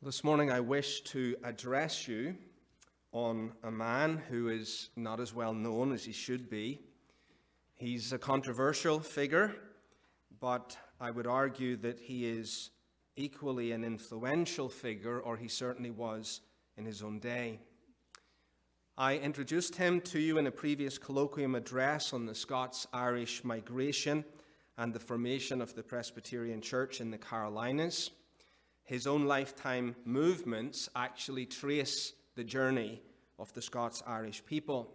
This morning I wish to address you on a man who is not as well known as he should be. He's a controversial figure, but I would argue that he is equally an influential figure, or he certainly was in his own day. I introduced him to you in a previous colloquium address on the Scots-Irish migration and the formation of the Presbyterian Church in the Carolinas. His own lifetime movements actually trace the journey of the Scots-Irish people.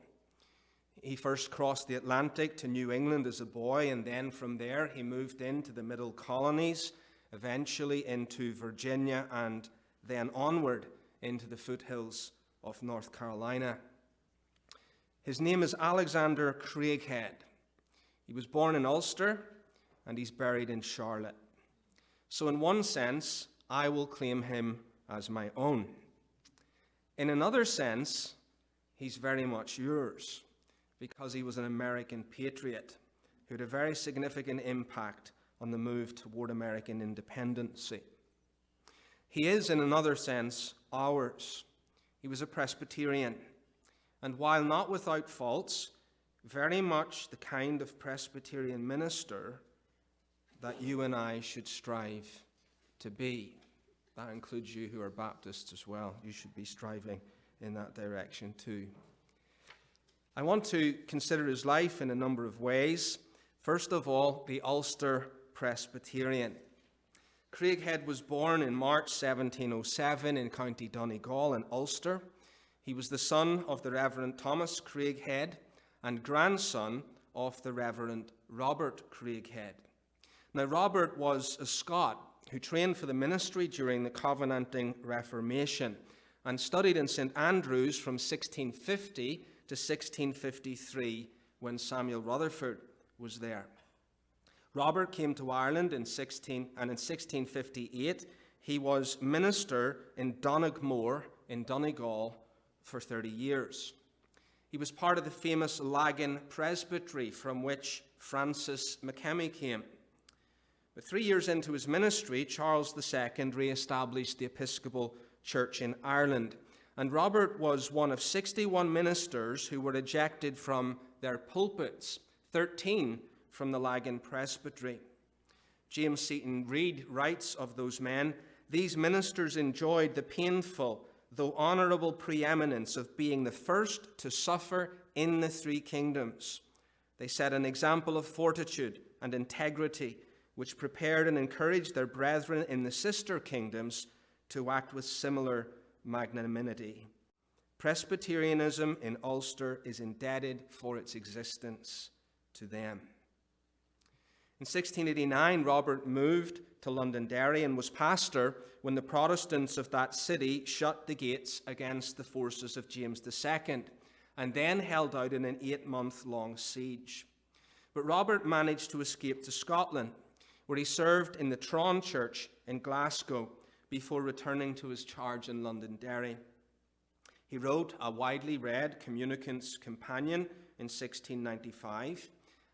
He first crossed the Atlantic to New England as a boy, and then from there he moved into the middle colonies, eventually into Virginia, and then onward into the foothills of North Carolina. His name is Alexander Craighead. He was born in Ulster, and he's buried in Charlotte. So in one sense, I will claim him as my own. In another sense, he's very much yours, because he was an American patriot who had a very significant impact on the move toward American independence. He is, in another sense, ours. He was a Presbyterian, and while not without faults, very much the kind of Presbyterian minister that you and I should strive to be. That includes you who are Baptists as well. You should be striving in that direction too. I want to consider his life in a number of ways. First of all, the Ulster Presbyterian. Craighead was born in March 1707 in County Donegal in Ulster. He was the son of the Reverend Thomas Craighead and grandson of the Reverend Robert Craighead. Now, Robert was a Scot who trained for the ministry during the Covenanting Reformation and studied in St. Andrews from 1650 to 1653 when Samuel Rutherford was there. Robert came to Ireland in 1658 he was minister in Donegal in Donegal for 30 years. He was part of the famous Lagan Presbytery from which Francis McKemmy came. But 3 years into his ministry, Charles II re-established the Episcopal Church in Ireland, and Robert was one of 61 ministers who were ejected from their pulpits, 13 from the Lagan Presbytery. James Seton Reid writes of those men, "These ministers enjoyed the painful, though honourable preeminence of being the first to suffer in the three kingdoms. They set an example of fortitude and integrity, which prepared and encouraged their brethren in the sister kingdoms to act with similar magnanimity. Presbyterianism in Ulster is indebted for its existence to them." In 1689, Robert moved to Londonderry and was pastor when the Protestants of that city shut the gates against the forces of James II and then held out in an 8-month-long siege. But Robert managed to escape to Scotland, where he served in the Tron Church in Glasgow before returning to his charge in Londonderry. He wrote a widely read Communicant's Companion in 1695,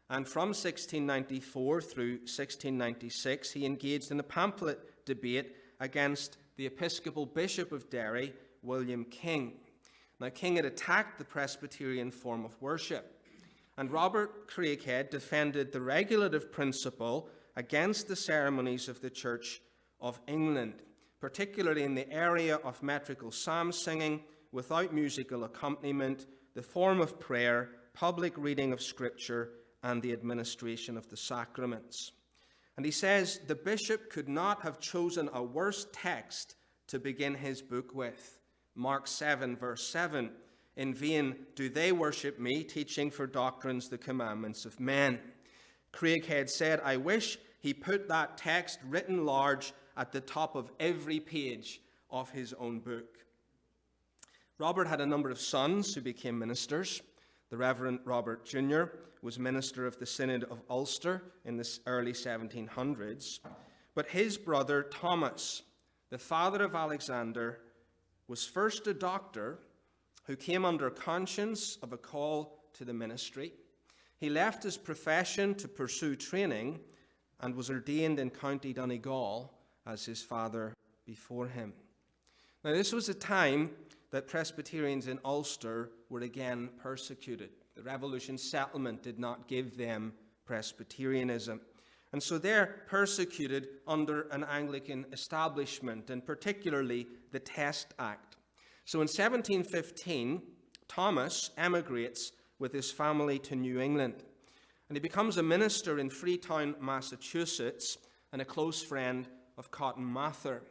and from 1694 through 1696 he engaged in a pamphlet debate against the Episcopal Bishop of Derry, William King. Now, King had attacked the Presbyterian form of worship, and Robert Craighead defended the regulative principle against the ceremonies of the Church of England, particularly in the area of metrical psalm singing without musical accompaniment, the form of prayer, public reading of Scripture, and the administration of the sacraments. And he says the bishop could not have chosen a worse text to begin his book with. Mark 7, verse 7, "In vain do they worship me, teaching for doctrines the commandments of men." Craighead said, "I wish he put that text written large at the top of every page of his own book." Robert had a number of sons who became ministers. The Reverend Robert Jr. was minister of the Synod of Ulster in the early 1700s. But his brother Thomas, the father of Alexander, was first a doctor who came under conscience of a call to the ministry. He left his profession to pursue training and was ordained in County Donegal as his father before him. Now, this was a time that Presbyterians in Ulster were again persecuted. The Revolution settlement did not give them Presbyterianism. And so they're persecuted under an Anglican establishment, and particularly the Test Act. So in 1715, Thomas emigrates with his family to New England, and he becomes a minister in Freetown, Massachusetts, and a close friend of Cotton Mather,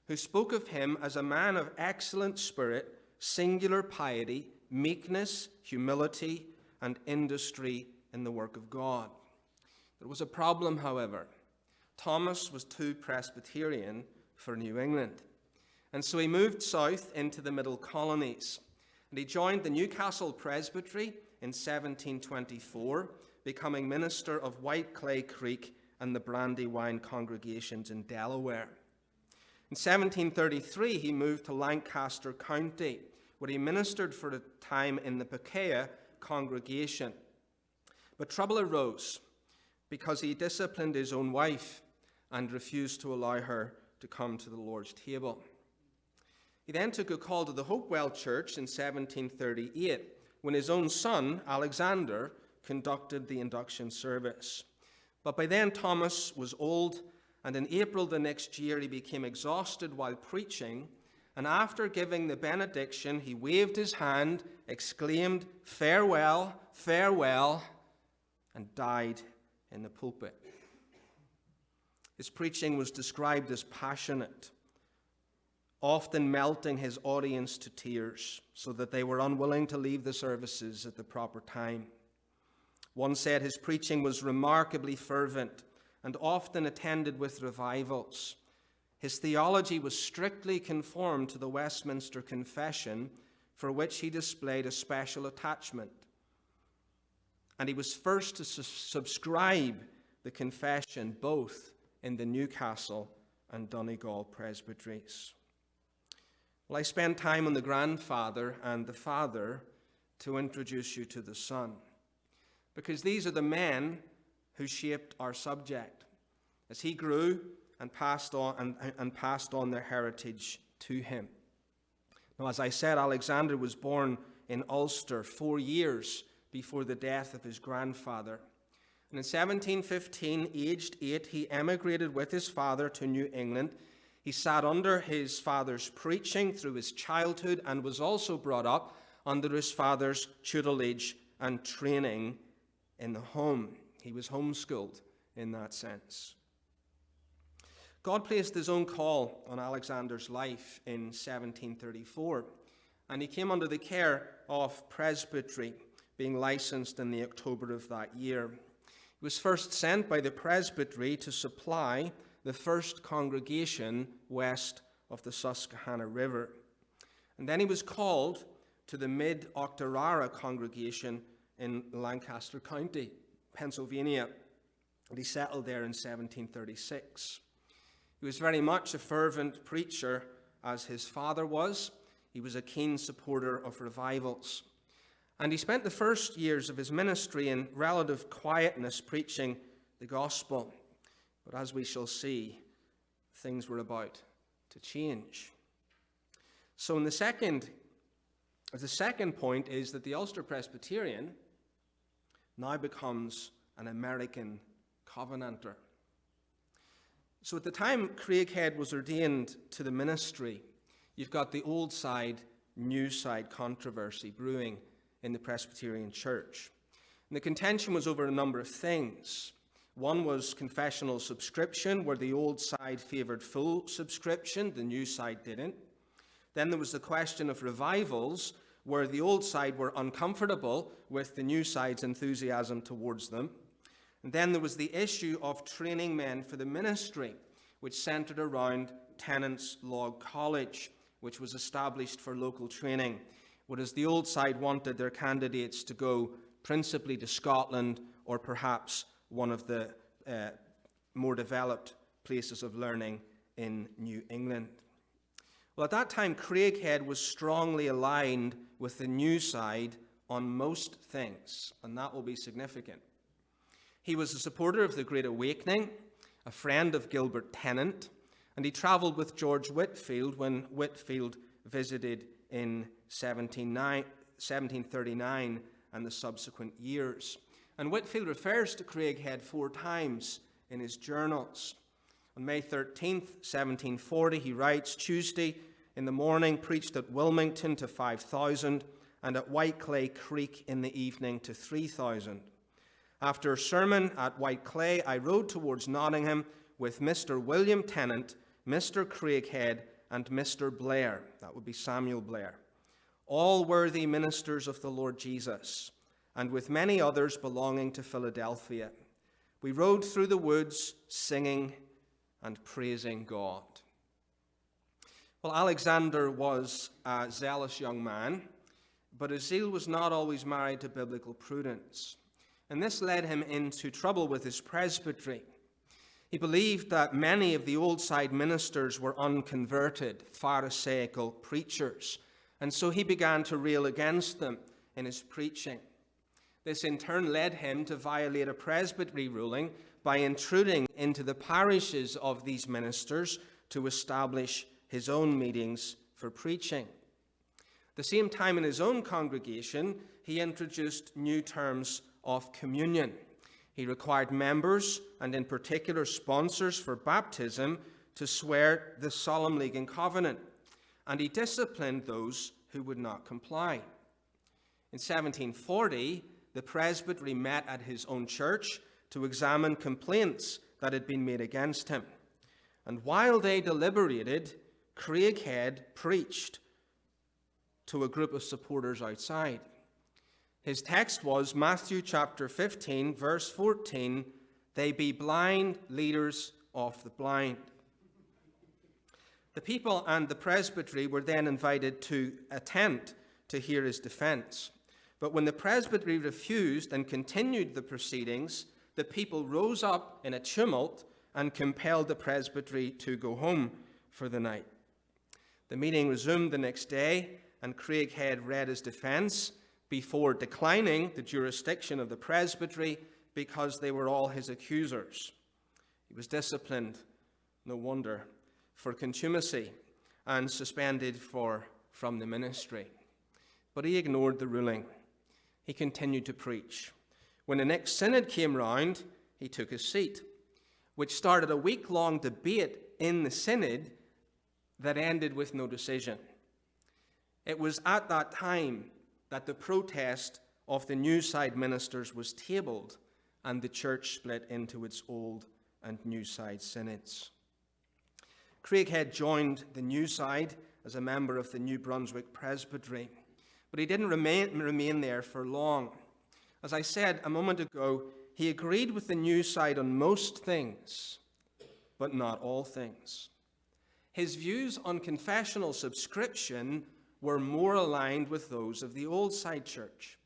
who spoke of him as a man of excellent spirit, singular piety, meekness, humility, and industry in the work of God. There was a problem, however. Thomas was too Presbyterian for New England, and so he moved south into the Middle Colonies, and he joined the Newcastle Presbytery in 1724, becoming minister of White Clay Creek and the Brandywine congregations in Delaware. In 1733, he moved to Lancaster County, where he ministered for a time in the Pocaya congregation. But trouble arose because he disciplined his own wife and refused to allow her to come to the Lord's table. He then took a call to the Hopewell Church in 1738, when his own son, Alexander, conducted the induction service. But by then Thomas was old, and in April the next year he became exhausted while preaching, and after giving the benediction he waved his hand, exclaimed, "Farewell, farewell," and died in the pulpit. His preaching was described as passionate, often melting his audience to tears so that they were unwilling to leave the services at the proper time. One said his preaching was remarkably fervent and often attended with revivals. His theology was strictly conformed to the Westminster Confession, for which he displayed a special attachment. And he was first to subscribe the confession both in the Newcastle and Donegal presbyteries. Well, I spend time on the grandfather and the father to introduce you to the son, because these are the men who shaped our subject as he grew and passed on their heritage to him. Now, as I said, Alexander was born in Ulster 4 years before the death of his grandfather. And in 1715, aged 8, he emigrated with his father to New England. He sat under his father's preaching through his childhood and was also brought up under his father's tutelage and training in the home. He was homeschooled in that sense. God placed his own call on Alexander's life in 1734, and he came under the care of Presbytery, being licensed in the October of that year. He was first sent by the Presbytery to supply the first congregation west of the Susquehanna River. And then he was called to the Mid-Octorara congregation in Lancaster County, Pennsylvania, and he settled there in 1736. He was very much a fervent preacher, as his father was. He was a keen supporter of revivals. And he spent the first years of his ministry in relative quietness preaching the gospel. But as we shall see, things were about to change. So the second point is that the Ulster Presbyterian now becomes an American Covenanter. So at the time Craighead was ordained to the ministry, you've got the old side, new side controversy brewing in the Presbyterian Church. And the contention was over a number of things. One was confessional subscription, where the old side favored full subscription, the new side didn't. Then there was the question of revivals, where the old side were uncomfortable with the new side's enthusiasm towards them. And then there was the issue of training men for the ministry, which centered around Tennant's Log College, which was established for local training, whereas the old side wanted their candidates to go principally to Scotland or perhaps one of the more developed places of learning in New England. Well, at that time, Craighead was strongly aligned with the new side on most things, and that will be significant. He was a supporter of the Great Awakening, a friend of Gilbert Tennant, And he travelled with George Whitefield when Whitefield visited in 1739 and the subsequent years. And Whitefield refers to Craighead 4 times in his journals. On May 13th, 1740, he writes, "Tuesday in the morning preached at Wilmington to 5,000 and at Whiteclay Creek in the evening to 3,000. After a sermon at Whiteclay, I rode towards Nottingham with Mr. William Tennant, Mr. Craighead, and Mr. Blair," that would be Samuel Blair, "all worthy ministers of the Lord Jesus, and with many others belonging to Philadelphia. We rode through the woods singing and praising God." Well, Alexander was a zealous young man, but his zeal was not always married to biblical prudence. And this led him into trouble with his presbytery. He believed that many of the old side ministers were unconverted, Pharisaical preachers, and so he began to rail against them in his preaching. This in turn led him to violate a presbytery ruling by intruding into the parishes of these ministers to establish his own meetings for preaching. At the same time, in his own congregation, he introduced new terms of communion. He required members, and in particular sponsors for baptism, to swear the Solemn League and Covenant, and he disciplined those who would not comply. In 1740, the presbytery met at his own church to examine complaints that had been made against him. And while they deliberated, Craighead preached to a group of supporters outside. His text was Matthew chapter 15, verse 14, "They be blind leaders of the blind." The people and the presbytery were then invited to attend to hear his defense. But when the presbytery refused and continued the proceedings, the people rose up in a tumult and compelled the presbytery to go home for the night. The meeting resumed the next day, and Craighead read his defense before declining the jurisdiction of the presbytery because they were all his accusers. He was disciplined, no wonder, for contumacy and suspended from the ministry. But he ignored the ruling. He continued to preach. When the next synod came round, he took his seat, which started a week-long debate in the synod that ended with no decision. It was at that time that the protest of the new side ministers was tabled and the church split into its old and new side synods. Craighead joined the new side as a member of the New Brunswick Presbytery, but he didn't remain there for long. As I said a moment ago, he agreed with the new side on most things, but not all things. His views on confessional subscription were more aligned with those of the old side church.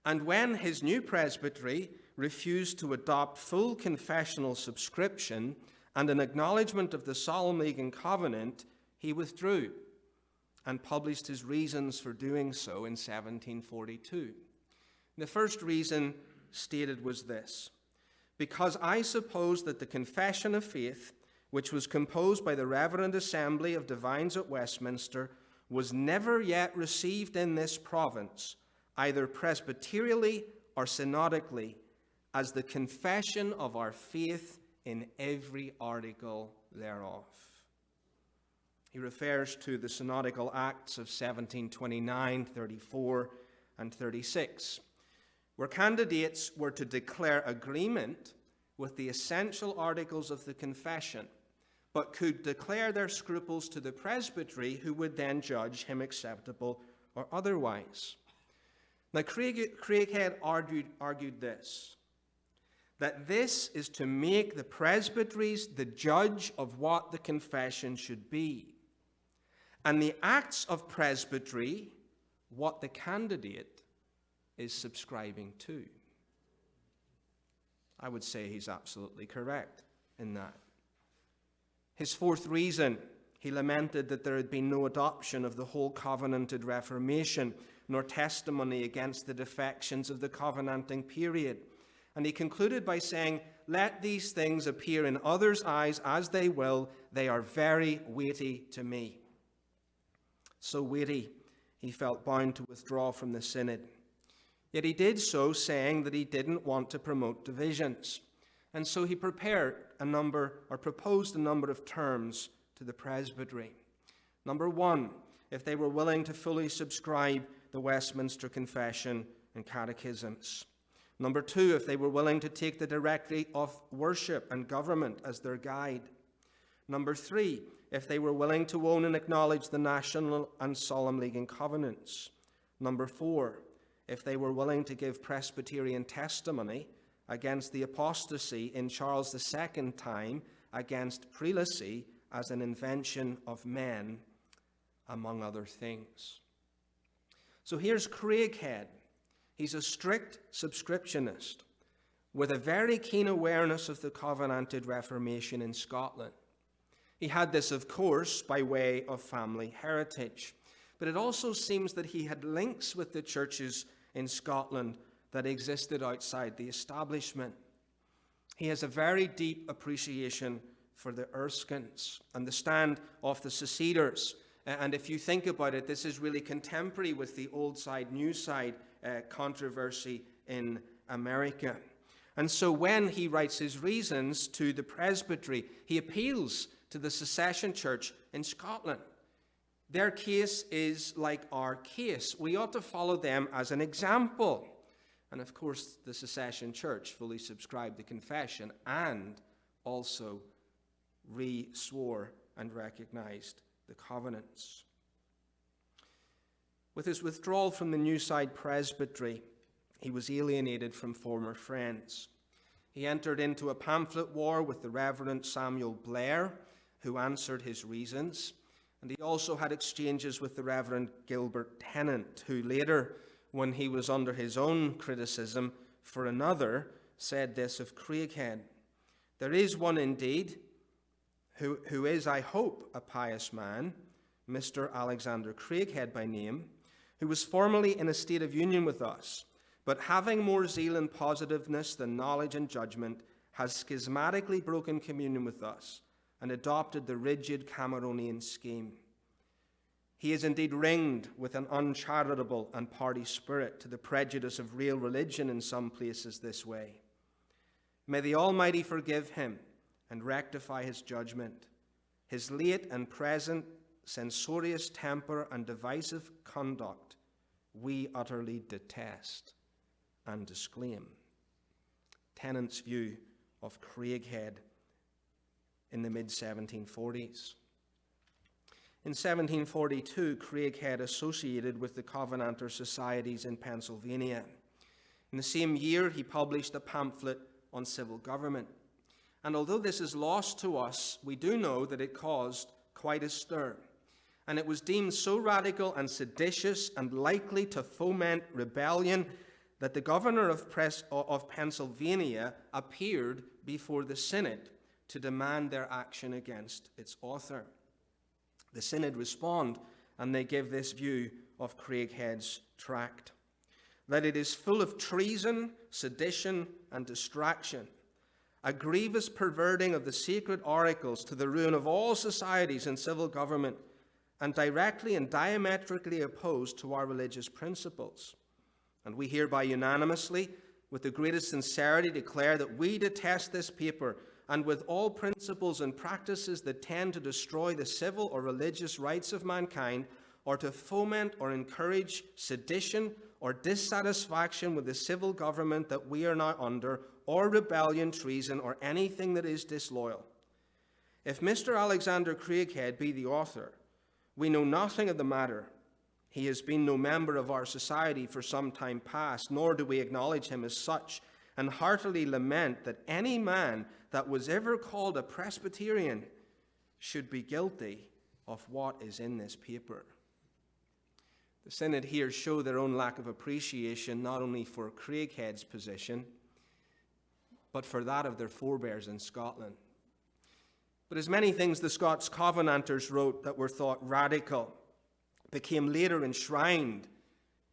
And when his new presbytery refused to adopt full confessional subscription and an acknowledgement of the Solemn League and Covenant, he withdrew and published his reasons for doing so in 1742. The first reason stated was this: "Because I suppose that the Confession of Faith, which was composed by the Reverend Assembly of Divines at Westminster, was never yet received in this province, either presbyterially or synodically, as the confession of our faith in every article thereof." He refers to the synodical acts of 1729, 34, and 36, where candidates were to declare agreement with the essential articles of the confession, but could declare their scruples to the presbytery, who would then judge him acceptable or otherwise. Now, Craighead argued this, that this is to make the presbyteries the judge of what the confession should be, and the acts of presbytery what the candidate is subscribing to. I would say he's absolutely correct in that. His fourth reason, he lamented that there had been no adoption of the whole covenanted Reformation, nor testimony against the defections of the covenanting period. And he concluded by saying, "Let these things appear in others' eyes as they will, they are very weighty to me." So weighty, he felt bound to withdraw from the synod. Yet he did so saying that he didn't want to promote divisions. And so he proposed a number of terms to the presbytery. Number one, if they were willing to fully subscribe the Westminster Confession and Catechisms. Number two, if they were willing to take the directory of worship and government as their guide. Number three, if they were willing to own and acknowledge the National and Solemn League and Covenants. Number four, if they were willing to give Presbyterian testimony against the apostasy in Charles II's time against prelacy as an invention of men, among other things. So here's Craighead. He's a strict subscriptionist with a very keen awareness of the Covenanted Reformation in Scotland. He had this, of course, by way of family heritage. But it also seems that he had links with the churches in Scotland that existed outside the establishment. He has a very deep appreciation for the Erskines and the stand of the seceders. And if you think about it, this is really contemporary with the old side, new side controversy in America. And so when he writes his reasons to the presbytery, he appeals to the secession church in Scotland. Their case is like our case. We ought to follow them as an example. And of course, the secession church fully subscribed the confession and also re-swore and recognized the covenants. With his withdrawal from the New Side Presbytery, he was alienated from former friends. He entered into a pamphlet war with the Reverend Samuel Blair, who answered his reasons. And he also had exchanges with the Reverend Gilbert Tennant, who later, when he was under his own criticism for another, said this of Craighead: "There is one indeed, who is, I hope, a pious man, Mr. Alexander Craighead by name, who was formerly in a state of union with us, but having more zeal and positiveness than knowledge and judgment, has schismatically broken communion with us, and adopted the rigid Cameronian scheme. He is indeed ringed with an uncharitable and party spirit, to the prejudice of real religion in some places this way. May the Almighty forgive him and rectify his judgment. His late and present censorious temper and divisive conduct we utterly detest and disclaim." Tennant's view of Craighead in the mid-1740s. In 1742, Craighead associated with the Covenanter societies in Pennsylvania. In the same year, he published a pamphlet on civil government. And although this is lost to us, we do know that it caused quite a stir. And it was deemed so radical and seditious and likely to foment rebellion that the governor of Pennsylvania appeared before the synod to demand their action against its author. The synod respond, and they give this view of Craighead's tract: that it is full of treason, sedition, and distraction, a grievous perverting of the sacred oracles to the ruin of all societies and civil government, and directly and diametrically opposed to our religious principles. And we hereby unanimously, with the greatest sincerity, declare that we detest this paper, and with all principles and practices that tend to destroy the civil or religious rights of mankind, or to foment or encourage sedition or dissatisfaction with the civil government that we are now under, or rebellion, treason, or anything that is disloyal. If Mr. Alexander Craighead be the author, we know nothing of the matter. He has been no member of our society for some time past, nor do we acknowledge him as such, and heartily lament that any man that was ever called a Presbyterian should be guilty of what is in this paper." The synod here show their own lack of appreciation, not only for Craighead's position, but for that of their forebears in Scotland. But as many things the Scots Covenanters wrote that were thought radical became later enshrined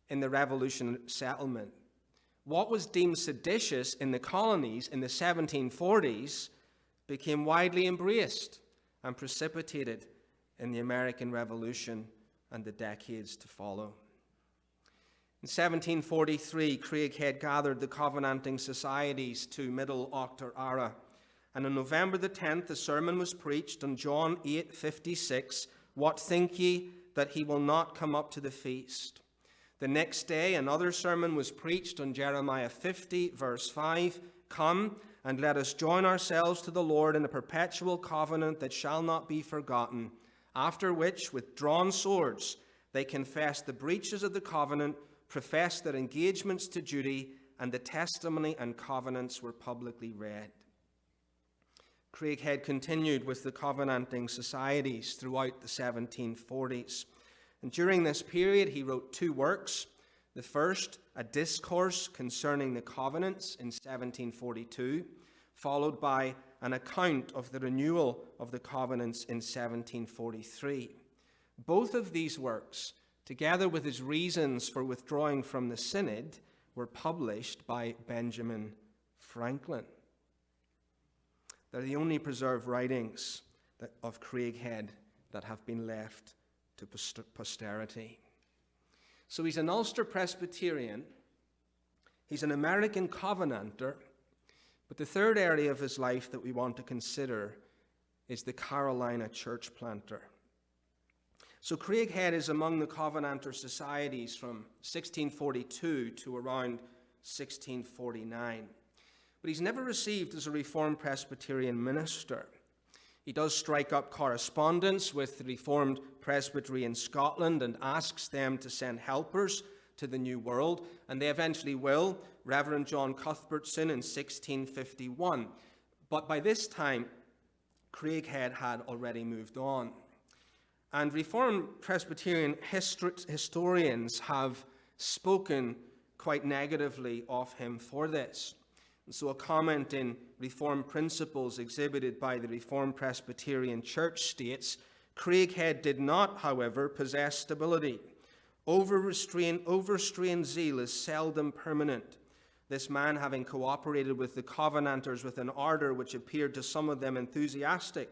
in the Revolution settlement, what was deemed seditious in the colonies in the 1740s became widely embraced and precipitated in the American Revolution and the decades to follow. In 1743, Craighead gathered the Covenanting Societies to Middle Octor, and on November the 10th, a sermon was preached on John 8:56, "What think ye, that he will not come up to the feast?" The next day, another sermon was preached on Jeremiah 50, verse 5, "Come, and let us join ourselves to the Lord in a perpetual covenant that shall not be forgotten." After which, with drawn swords, they confessed the breaches of the covenant, professed their engagements to duty, and the testimony and covenants were publicly read. Craighead continued with the Covenanting Societies throughout the 1740s. And during this period, he wrote 2 works. The first, a discourse concerning the covenants in 1742, followed by an account of the renewal of the covenants in 1743. Both of these works, together with his reasons for withdrawing from the synod, were published by Benjamin Franklin. They're the only preserved writings of Craighead that have been left to posterity. So he's an Ulster Presbyterian, he's an American Covenanter, but the third area of his life that we want to consider is the Carolina church planter. So Craighead is among the Covenanter societies from 1642 to around 1649. But he's never received as a Reformed Presbyterian minister. He does strike up correspondence with the Reformed Presbytery in Scotland and asks them to send helpers to the New World, and they eventually will, Reverend John Cuthbertson in 1651. But by this time, Craighead had already moved on. And Reformed Presbyterian historians have spoken quite negatively of him for this. And so a comment in Reformed Principles exhibited by the Reformed Presbyterian Church states, Craighead did not, however, possess stability. Overstrained zeal is seldom permanent. This man, having cooperated with the Covenanters with an ardor which appeared to some of them enthusiastic,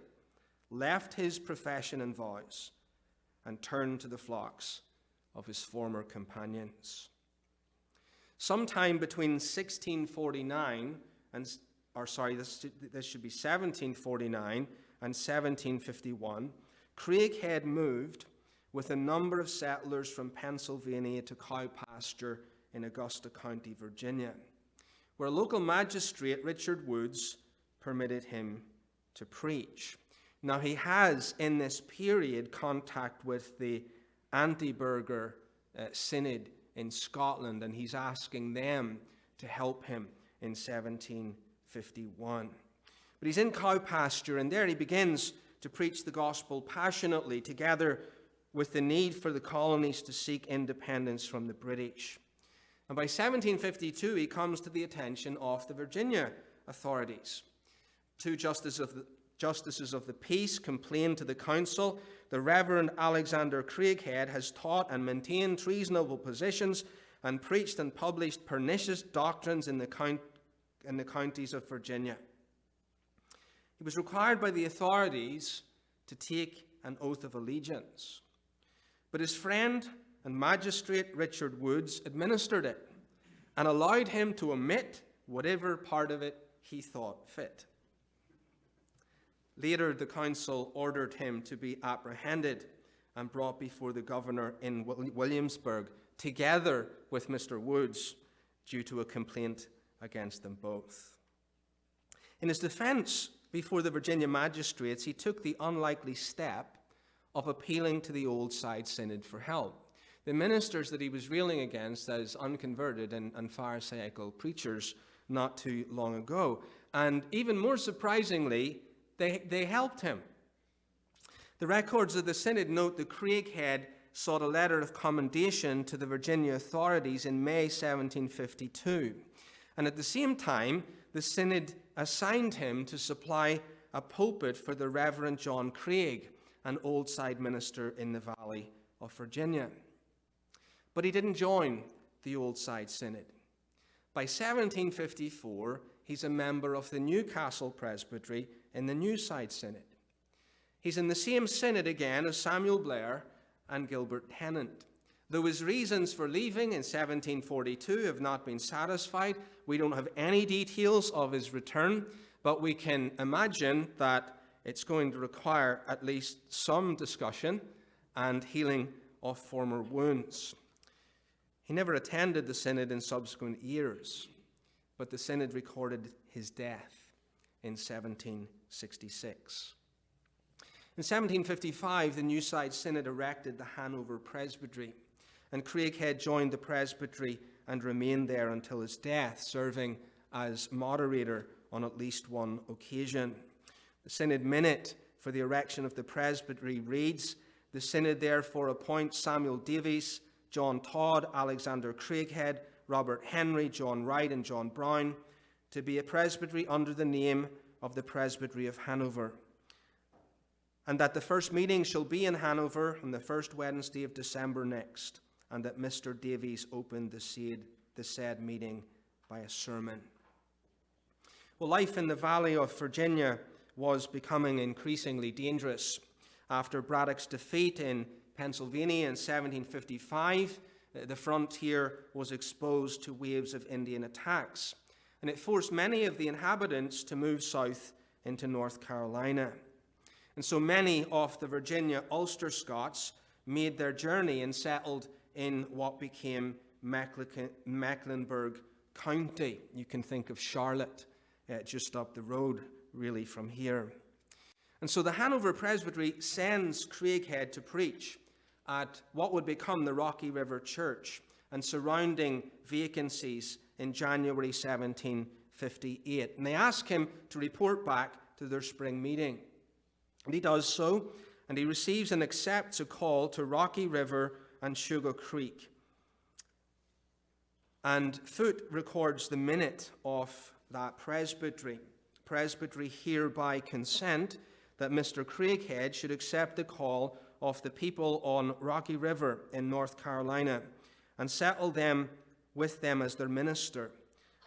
left his profession and vows and turned to the flocks of his former companions. Sometime between 1649 and, this should be 1749 and 1751, Craighead moved with a number of settlers from Pennsylvania to cow pasture in Augusta County, Virginia, where a local magistrate, Richard Woods, permitted him to preach. Now, he has, in this period, contact with the Antiburger Synod in Scotland, and he's asking them to help him in 1751. But he's in cow pasture, and there he begins to preach the gospel passionately, together with the need for the colonies to seek independence from the British. And by 1752, he comes to the attention of the Virginia authorities. 2 justices of the peace complained to the council, the Reverend Alexander Craighead has taught and maintained treasonable positions and preached and published pernicious doctrines in the counties of Virginia. He was required by the authorities to take an oath of allegiance. But his friend and magistrate Richard Woods administered it and allowed him to omit whatever part of it he thought fit. Later, the council ordered him to be apprehended and brought before the governor in Williamsburg, together with Mr. Woods, due to a complaint against them both. In his defense before the Virginia magistrates, he took the unlikely step of appealing to the Old Side Synod for help. The ministers that he was railing against as unconverted and pharisaical preachers not too long ago. And even more surprisingly, they helped him. The records of the synod note that Craighead sought a letter of commendation to the Virginia authorities in May 1752. And at the same time, the synod assigned him to supply a pulpit for the Reverend John Craig, an Old Side minister in the Valley of Virginia. But he didn't join the Old Side Synod. By 1754, he's a member of the Newcastle Presbytery in the Newside Synod. He's in the same synod again as Samuel Blair and Gilbert Tennant. Though his reasons for leaving in 1742 have not been satisfied, we don't have any details of his return, but we can imagine that it's going to require at least some discussion and healing of former wounds. He never attended the synod in subsequent years, but the synod recorded his death in 1766. In 1755, the Newside Synod erected the Hanover Presbytery, and Craighead joined the presbytery and remained there until his death, serving as moderator on at least one occasion. The synod minute for the erection of the presbytery reads, "The synod therefore appoints Samuel Davies, John Todd, Alexander Craighead, Robert Henry, John Wright, and John Brown to be a presbytery under the name of the Presbytery of Hanover, and that the first meeting shall be in Hanover on the first Wednesday of December next, and that Mr. Davies opened the said meeting by a sermon." Well, life in the Valley of Virginia was becoming increasingly dangerous. After Braddock's defeat in Pennsylvania in 1755, the frontier was exposed to waves of Indian attacks, and it forced many of the inhabitants to move south into North Carolina. And so many of the Virginia Ulster Scots made their journey and settled in what became Mecklenburg County. You can think of Charlotte, just up the road, really, from here. And so the Hanover Presbytery sends Craighead to preach at what would become the Rocky River Church and surrounding vacancies in January 1758. And they ask him to report back to their spring meeting. And he does so, and he receives and accepts a call to Rocky River and Sugar Creek. And Foote records the minute of that presbytery. Presbytery hereby consent that Mr. Craighead should accept the call of the people on Rocky River in North Carolina and settle them with them as their minister.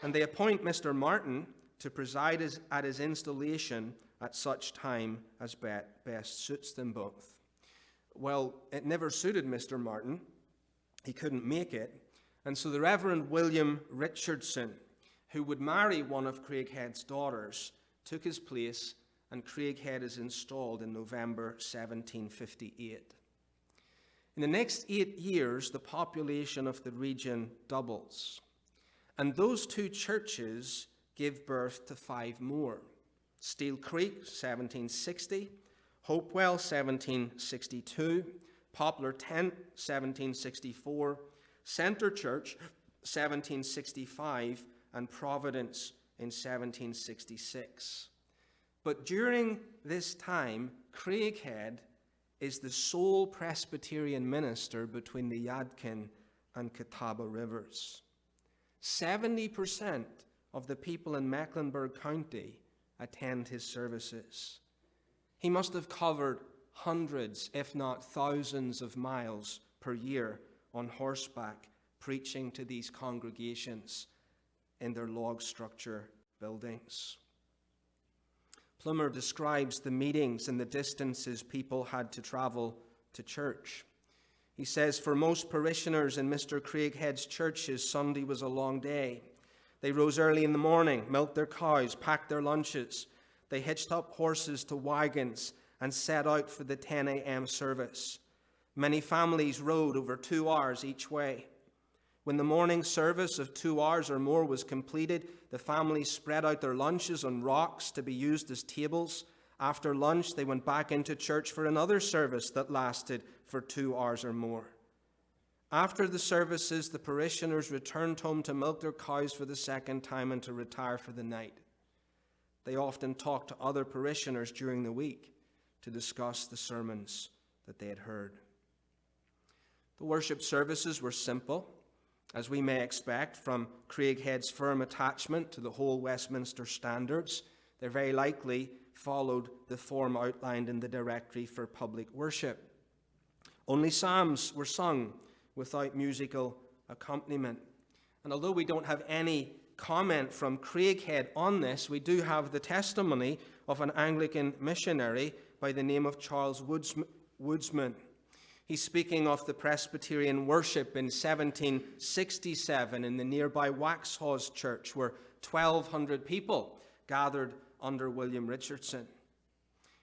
And they appoint Mr. Martin to preside at his installation at such time as best suits them both. Well, it never suited Mr. Martin. He couldn't make it. And so the Reverend William Richardson, who would marry one of Craighead's daughters, took his place, and Craighead is installed in November 1758. In the next 8 years, the population of the region doubles, and those two churches give birth to 5 more. Steel Creek, 1760, Hopewell, 1762, Poplar Tent, 1764, Center Church, 1765, and Providence in 1766. But during this time, Craighead is the sole Presbyterian minister between the Yadkin and Catawba rivers. 70% of the people in Mecklenburg County attend his services. He must have covered hundreds, if not thousands, of miles per year on horseback, preaching to these congregations in their log structure buildings. Plummer describes the meetings and the distances people had to travel to church. He says, "For most parishioners in Mr. Craighead's churches, Sunday was a long day. They rose early in the morning, milked their cows, packed their lunches. They hitched up horses to wagons and set out for the 10 a.m. service. Many families rode over 2 hours each way. When the morning service of 2 hours or more was completed, the families spread out their lunches on rocks to be used as tables. After lunch, they went back into church for another service that lasted for 2 hours or more. After the services, the parishioners returned home to milk their cows for the second time and to retire for the night. They often talked to other parishioners during the week to discuss the sermons that they had heard." The worship services were simple, as we may expect from Craighead's firm attachment to the whole Westminster standards. They very likely followed the form outlined in the Directory for Public Worship. Only psalms were sung without musical accompaniment. And although we don't have any comment from Craighead on this, we do have the testimony of an Anglican missionary by the name of Charles Woodsman. He's speaking of the Presbyterian worship in 1767 in the nearby Waxhaws Church, where 1,200 people gathered under William Richardson.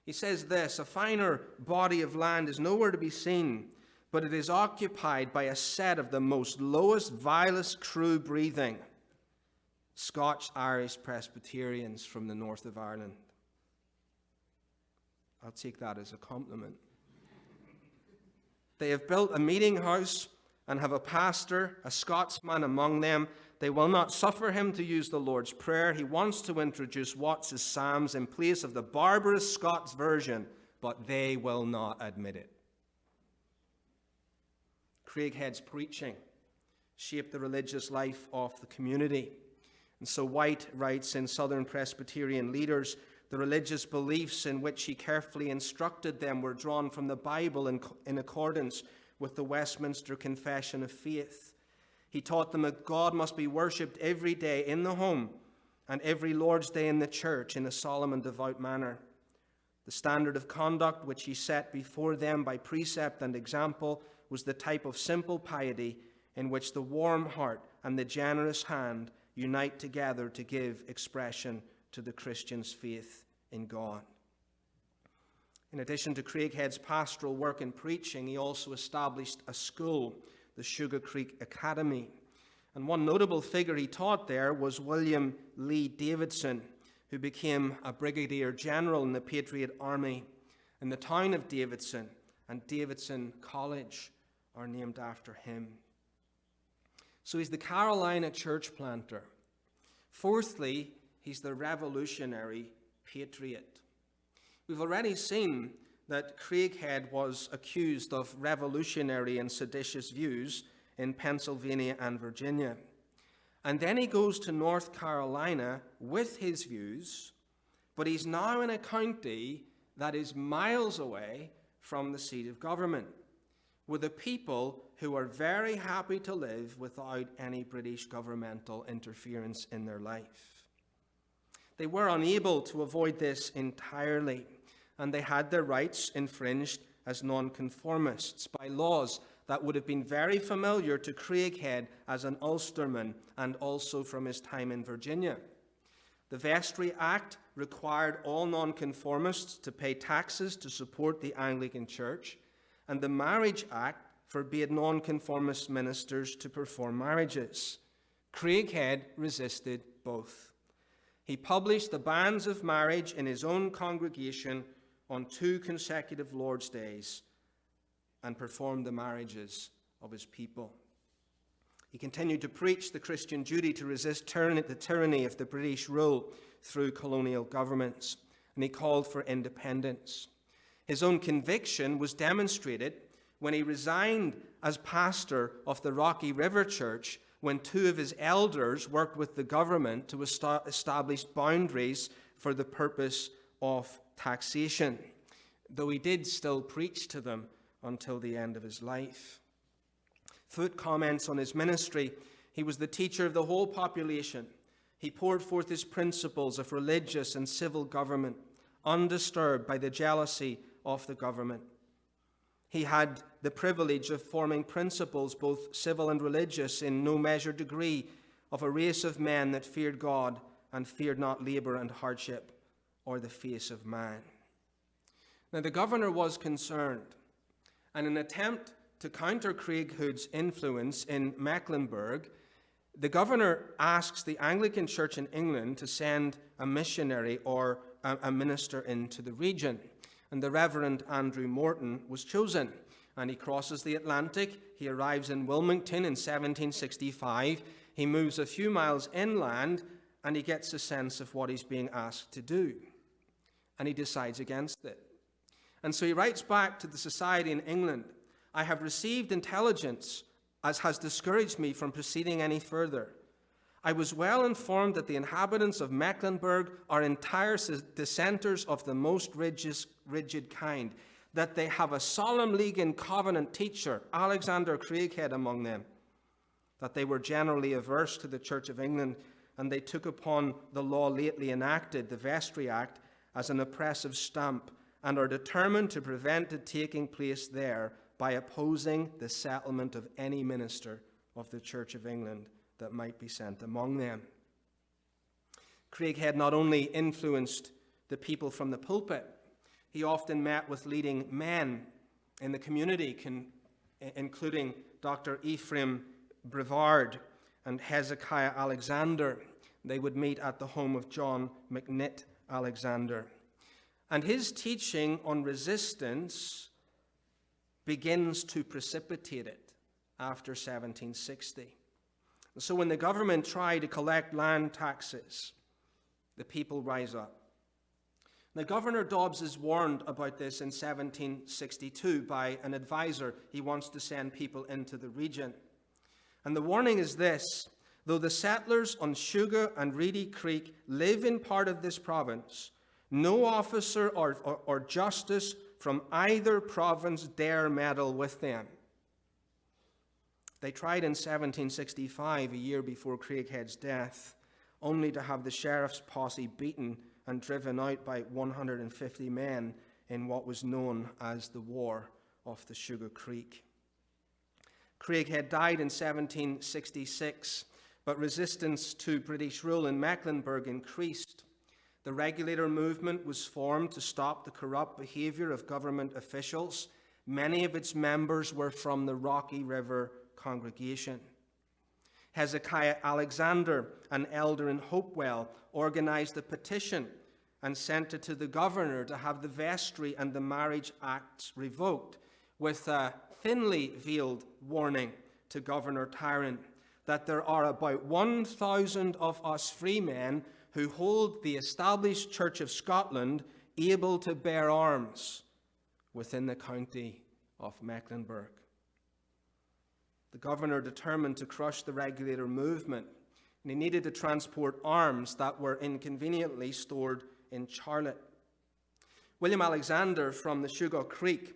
He says this: "A finer body of land is nowhere to be seen, but it is occupied by a set of the most lowest, vilest crew breathing, Scotch-Irish Presbyterians from the north of Ireland." I'll take that as a compliment. "They have built a meeting house and have a pastor, a Scotsman among them. They will not suffer him to use the Lord's Prayer. He wants to introduce Watts's Psalms in place of the barbarous Scots version, but they will not admit it." Craighead's preaching shaped the religious life of the community. And so White writes in Southern Presbyterian Leaders, the religious beliefs in which he carefully instructed them were drawn from the Bible in accordance with the Westminster Confession of Faith. He taught them that God must be worshipped every day in the home and every Lord's Day in the church in a solemn and devout manner. The standard of conduct which he set before them by precept and example was the type of simple piety in which the warm heart and the generous hand unite together to give expression to the Christian's faith in God. In addition to Craighead's pastoral work and preaching, he also established a school, the Sugar Creek Academy. And one notable figure he taught there was William Lee Davidson, who became a brigadier general in the Patriot Army. In the town of Davidson and Davidson College are named after him. So he's the Carolina church planter. Fourthly, he's the revolutionary patriot. We've already seen that Craighead was accused of revolutionary and seditious views in Pennsylvania and Virginia. And then he goes to North Carolina with his views, but he's now in a county that is miles away from the seat of government, with a people who are very happy to live without any British governmental interference in their life. They were unable to avoid this entirely, and they had their rights infringed as nonconformists by laws that would have been very familiar to Craighead as an Ulsterman and also from his time in Virginia. The Vestry Act required all nonconformists to pay taxes to support the Anglican Church, and the Marriage Act forbade nonconformist ministers to perform marriages. Craighead resisted both. He published the bans of marriage in his own congregation on 2 consecutive Lord's Days and performed the marriages of his people. He continued to preach the Christian duty to resist the tyranny of the British rule through colonial governments, and he called for independence. His own conviction was demonstrated when he resigned as pastor of the Rocky River Church, when 2 of his elders worked with the government to establish boundaries for the purpose of taxation, though he did still preach to them until the end of his life. Foote comments on his ministry: he was the teacher of the whole population. He poured forth his principles of religious and civil government, undisturbed by the jealousy of the government. He had the privilege of forming principles, both civil and religious, in no measured degree, of a race of men that feared God and feared not labor and hardship or the face of man. Now the governor was concerned, and in an attempt to counter Craighead's influence in Mecklenburg, the governor asks the Anglican Church in England to send a missionary or a minister into the region. And the Reverend Andrew Morton was chosen. And he crosses the Atlantic. He arrives in Wilmington in 1765. He moves a few miles inland, and he gets a sense of what he's being asked to do. And he decides against it. And so he writes back to the society in England: "I have received intelligence as has discouraged me from proceeding any further. I was well informed that the inhabitants of Mecklenburg are entire dissenters of the most rigid kind, that they have a solemn league and covenant teacher, Alexander Craighead, among them, that they were generally averse to the Church of England, and they took upon the law lately enacted, the Vestry Act, as an oppressive stamp, and are determined to prevent it taking place there by opposing the settlement of any minister of the Church of England that might be sent among them. Craighead not only influenced the people from the pulpit, he often met with leading men in the community, including Dr. Ephraim Brevard and Hezekiah Alexander. They would meet at the home of John McNitt Alexander. And his teaching on resistance begins to precipitate it after 1760. So when the government tried to collect land taxes, the people rise up. Now, Governor Dobbs is warned about this in 1762 by an advisor. He wants to send people into the region. And the warning is this: though the settlers on Sugar and Reedy Creek live in part of this province, no officer or justice from either province dare meddle with them. They tried in 1765, a year before Craighead's death, only to have the sheriff's posse beaten and driven out by 150 men in what was known as the War of the Sugar Creek. Craighead died in 1766, but resistance to British rule in Mecklenburg increased. The regulator movement was formed to stop the corrupt behavior of government officials. Many of its members were from the Rocky River congregation. Hezekiah Alexander, an elder in Hopewell, organized a petition and sent it to the governor to have the Vestry and the Marriage Acts revoked, with a thinly veiled warning to Governor Tyrone that there are about 1,000 of us free men who hold the established Church of Scotland able to bear arms within the county of Mecklenburg. The governor determined to crush the regulator movement, and he needed to transport arms that were inconveniently stored in Charlotte. William Alexander from the Sugar Creek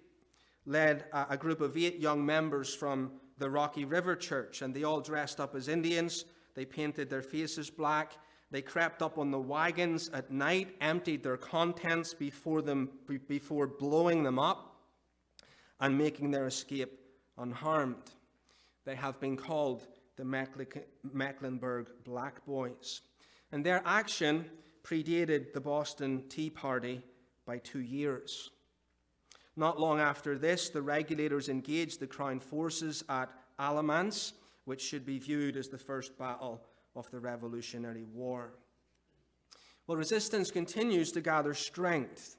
led a group of 8 young members from the Rocky River Church, and they all dressed up as Indians. They painted their faces black. They crept up on the wagons at night, emptied their contents before blowing them up and making their escape unharmed. They have been called the Mecklenburg Black Boys. And their action predated the Boston Tea Party by 2 years. Not long after this, the regulators engaged the Crown forces at Alamance, which should be viewed as the first battle of the Revolutionary War. Well, resistance continues to gather strength.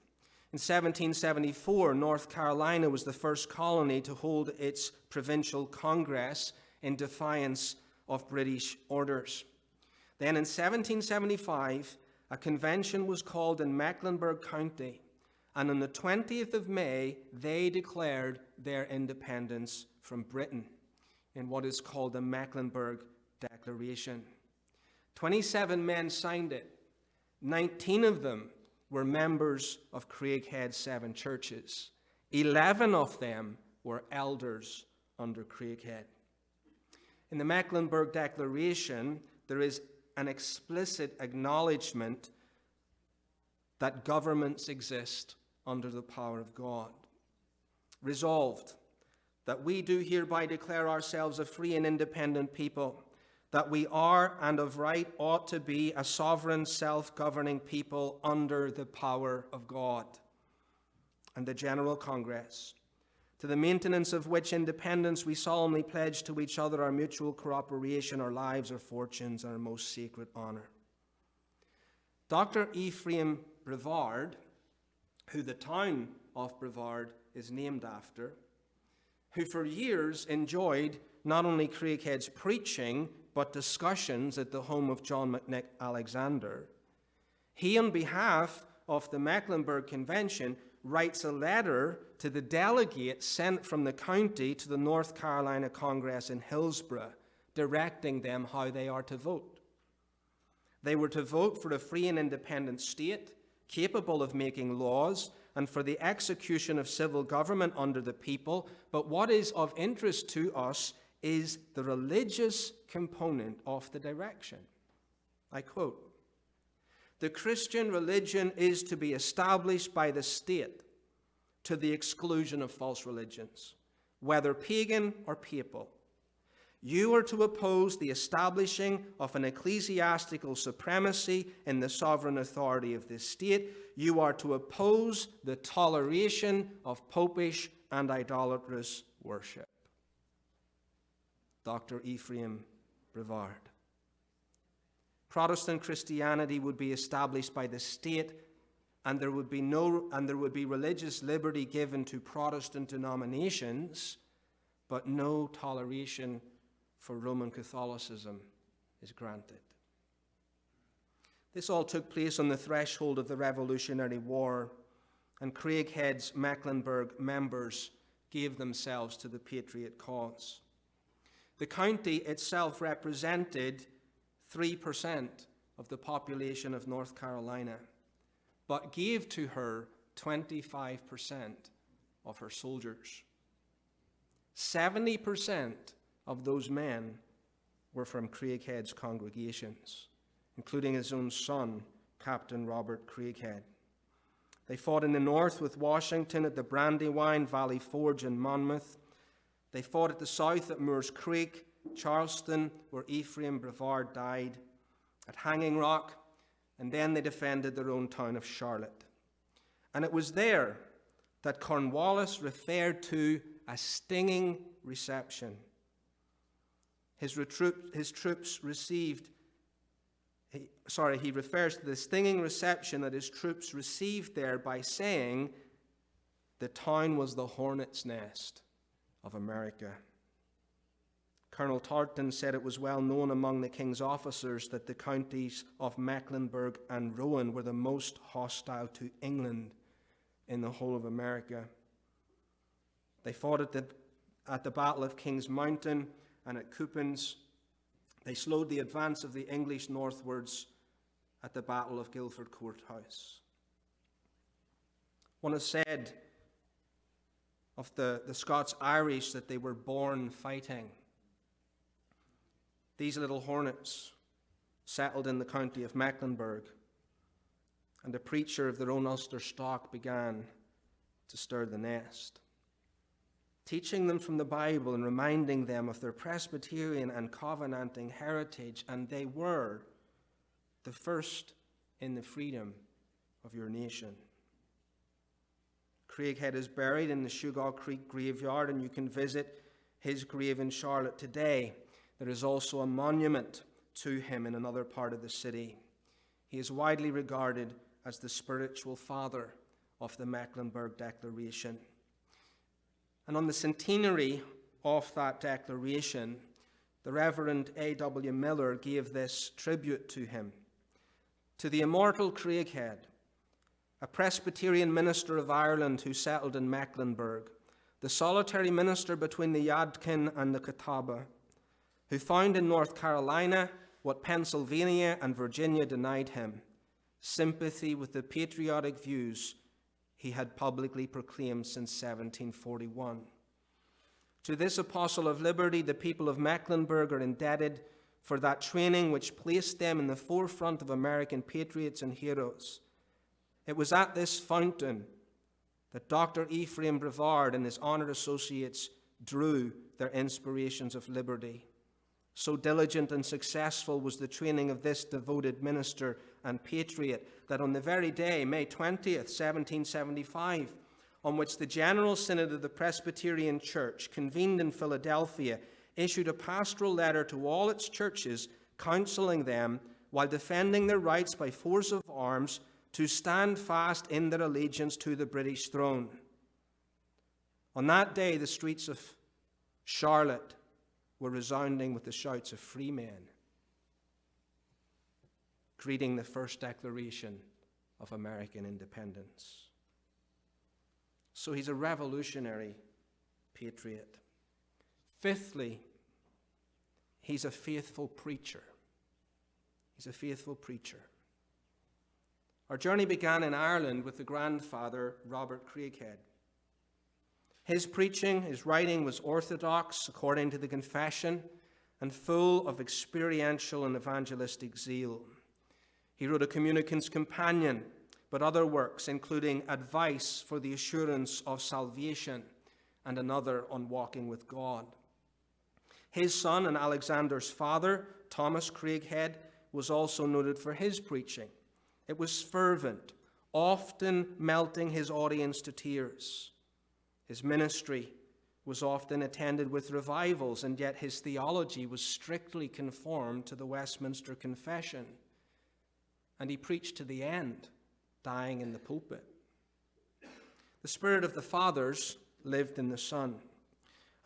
In 1774, North Carolina was the first colony to hold its provincial congress in defiance of British orders. Then in 1775, a convention was called in Mecklenburg County, and on the 20th of May, they declared their independence from Britain in what is called the Mecklenburg Declaration. 27 men signed it. 19 of them were members of Craighead's 7 churches. 11 of them were elders under Craighead. In the Mecklenburg Declaration, there is an explicit acknowledgement that governments exist under the power of God. Resolved, that we do hereby declare ourselves a free and independent people, that we are and of right ought to be a sovereign, self-governing people under the power of God. And the General Congress, to the maintenance of which independence we solemnly pledge to each other our mutual cooperation, our lives, our fortunes, and our most sacred honor. Dr. Ephraim Brevard, who the town of Brevard is named after, who for years enjoyed not only Craighead's preaching, but discussions at the home of John McNitt Alexander, he, on behalf of the Mecklenburg Convention, writes a letter to the delegates sent from the county to the North Carolina Congress in Hillsborough, directing them how they are to vote. They were to vote for a free and independent state, capable of making laws, and for the execution of civil government under the people. But what is of interest to us is the religious component of the direction. I quote, "The Christian religion is to be established by the state to the exclusion of false religions, whether pagan or papal. You are to oppose the establishing of an ecclesiastical supremacy in the sovereign authority of this state. You are to oppose the toleration of popish and idolatrous worship." Dr. Ephraim Brevard. Protestant Christianity would be established by the state, and there would be religious liberty given to Protestant denominations, but no toleration for Roman Catholicism is granted. This all took place on the threshold of the Revolutionary War, and Craighead's Mecklenburg members gave themselves to the patriot cause. The county itself represented 3% of the population of North Carolina, but gave to her 25% of her soldiers. 70% of those men were from Craighead's congregations, including his own son, Captain Robert Craighead. They fought in the north with Washington at the Brandywine, Valley Forge, and Monmouth. They fought at the south at Moores Creek, Charleston, where Ephraim Brevard died, at Hanging Rock, and then they defended their own town of Charlotte. And it was there that Cornwallis referred to a stinging reception. He refers to the stinging reception that his troops received there by saying the town was the hornet's nest of America. Colonel Tarleton said it was well known among the king's officers that the counties of Mecklenburg and Rowan were the most hostile to England in the whole of America. They fought at the Battle of King's Mountain and at Coupins. They slowed the advance of the English northwards at the Battle of Guilford Courthouse. One has said of the Scots-Irish that they were born fighting. These little hornets settled in the county of Mecklenburg, and a preacher of their own Ulster stock began to stir the nest, teaching them from the Bible and reminding them of their Presbyterian and Covenanting heritage, and they were the first in the freedom of your nation. Craighead is buried in the Shugaw Creek graveyard, and you can visit his grave in Charlotte today. There is also a monument to him in another part of the city. He is widely regarded as the spiritual father of the Mecklenburg Declaration. And on the centenary of that declaration, the Reverend A.W. Miller gave this tribute to him. To the immortal Craighead, a Presbyterian minister of Ireland who settled in Mecklenburg, the solitary minister between the Yadkin and the Catawba, who found in North Carolina what Pennsylvania and Virginia denied him, sympathy with the patriotic views he had publicly proclaimed since 1741. To this apostle of liberty, the people of Mecklenburg are indebted for that training which placed them in the forefront of American patriots and heroes. It was at this fountain that Dr. Ephraim Brevard and his honored associates drew their inspirations of liberty. So diligent and successful was the training of this devoted minister and patriot that on the very day, May 20th, 1775, on which the General Synod of the Presbyterian Church, convened in Philadelphia, issued a pastoral letter to all its churches, counseling them, while defending their rights by force of arms, to stand fast in their allegiance to the British throne. On that day, the streets of Charlotte were resounding with the shouts of free men, greeting the first declaration of American independence. So he's a revolutionary patriot. Fifthly, he's a faithful preacher. He's a faithful preacher. Our journey began in Ireland with the grandfather, Robert Craighead. His preaching, his writing was orthodox according to the confession and full of experiential and evangelistic zeal. He wrote a communicant's companion, but other works, including Advice for the Assurance of Salvation and another on walking with God. His son and Alexander's father, Thomas Craighead, was also noted for his preaching. It was fervent, often melting his audience to tears. His ministry was often attended with revivals, and yet his theology was strictly conformed to the Westminster Confession. And he preached to the end, dying in the pulpit. The spirit of the fathers lived in the Son.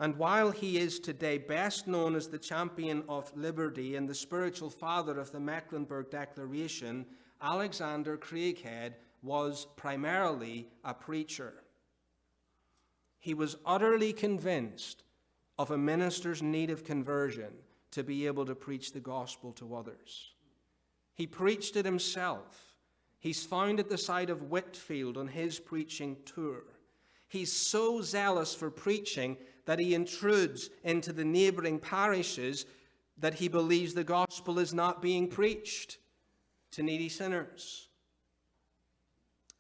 And while he is today best known as the champion of liberty and the spiritual father of the Mecklenburg Declaration, Alexander Craighead was primarily a preacher. He was utterly convinced of a minister's need of conversion to be able to preach the gospel to others. He preached it himself. He's found at the side of Whitfield on his preaching tour. He's so zealous for preaching that he intrudes into the neighboring parishes that he believes the gospel is not being preached to needy sinners.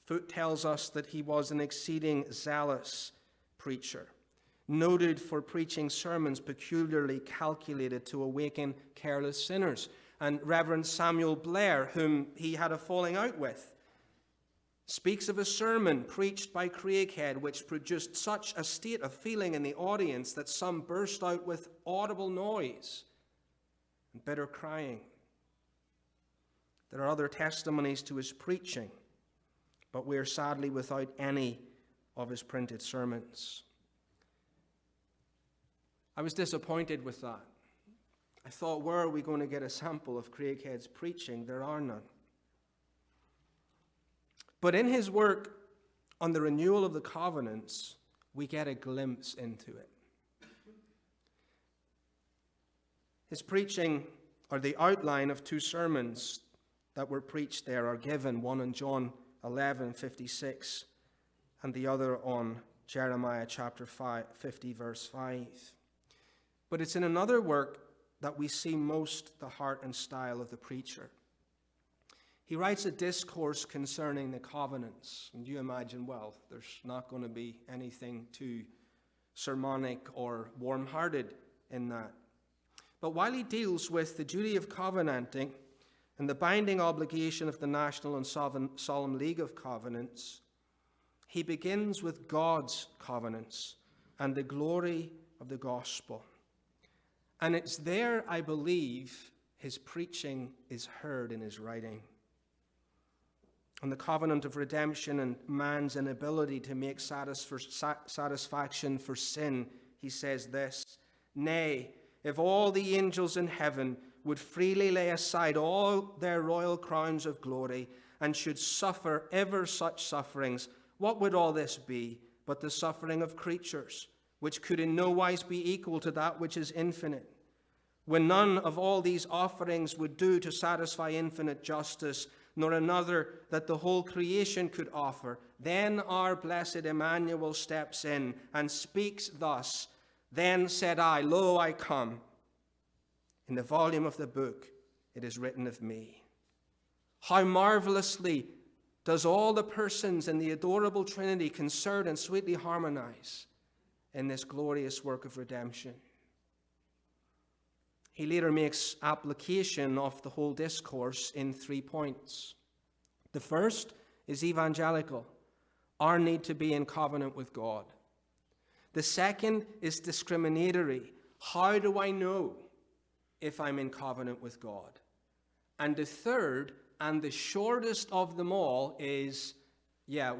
Foote tells us that he was an exceeding zealous preacher, noted for preaching sermons peculiarly calculated to awaken careless sinners. And Reverend Samuel Blair, whom he had a falling out with, speaks of a sermon preached by Craighead which produced such a state of feeling in the audience that some burst out with audible noise and bitter crying. There are other testimonies to his preaching, but we are sadly without any of his printed sermons. I was disappointed with that. I thought, where are we going to get a sample of Craighead's preaching? There are none. But in his work on the renewal of the covenants, we get a glimpse into it. His preaching, or the outline of two sermons that were preached there, are given, one on John 11:56 and the other on Jeremiah chapter 50, verse 5. But it's in another work that we see most the heart and style of the preacher. He writes a discourse concerning the covenants. And you imagine, well, there's not going to be anything too sermonic or warm-hearted in that. But while he deals with the duty of covenanting and the binding obligation of the National and Solemn League of Covenants, he begins with God's covenants and the glory of the gospel. And it's there, I believe, his preaching is heard in his writing. On the covenant of redemption and man's inability to make satisfaction for sin, he says this: "Nay, if all the angels in heaven would freely lay aside all their royal crowns of glory and should suffer ever such sufferings, what would all this be but the suffering of creatures, which could in no wise be equal to that which is infinite? When none of all these offerings would do to satisfy infinite justice, nor another that the whole creation could offer, then our blessed Emmanuel steps in and speaks thus: Then said I, Lo, I come. In the volume of the book it is written of me." How marvelously does all the persons in the adorable Trinity concert and sweetly harmonize in this glorious work of redemption. He later makes application of the whole discourse in 3 points. The first is evangelical, our need to be in covenant with God. The second is discriminatory. How do I know if I'm in covenant with God? And the third, and the shortest of them all, is,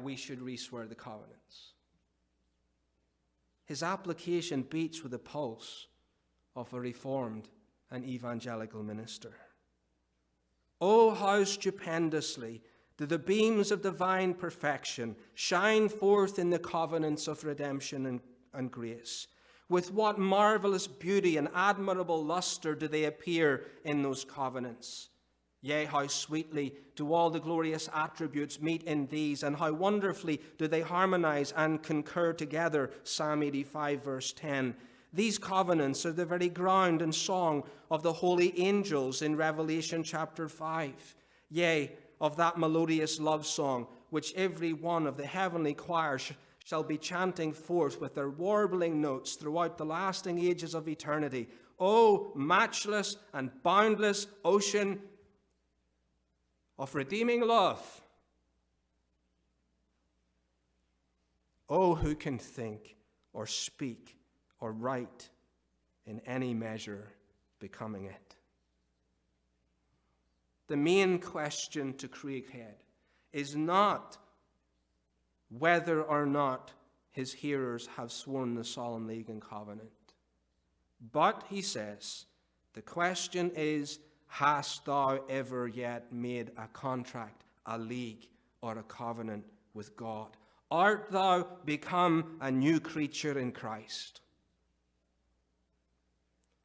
we should re-swear the covenants. His application beats with the pulse of a reformed and evangelical minister. Oh, how stupendously do the beams of divine perfection shine forth in the covenants of redemption and grace. With what marvelous beauty and admirable luster do they appear in those covenants. Yea, how sweetly do all the glorious attributes meet in these, and how wonderfully do they harmonize and concur together. Psalm 85, verse 10. These covenants are the very ground and song of the holy angels in Revelation chapter 5. Yea, of that melodious love song, which every one of the heavenly choirs shall be chanting forth with their warbling notes throughout the lasting ages of eternity. O matchless and boundless ocean of redeeming love! Oh, who can think or speak or write in any measure becoming it? The main question to Craighead is not whether or not his hearers have sworn the solemn league and covenant. But, he says, the question is, hast thou ever yet made a contract, a league, or a covenant with God? Art thou become a new creature in Christ?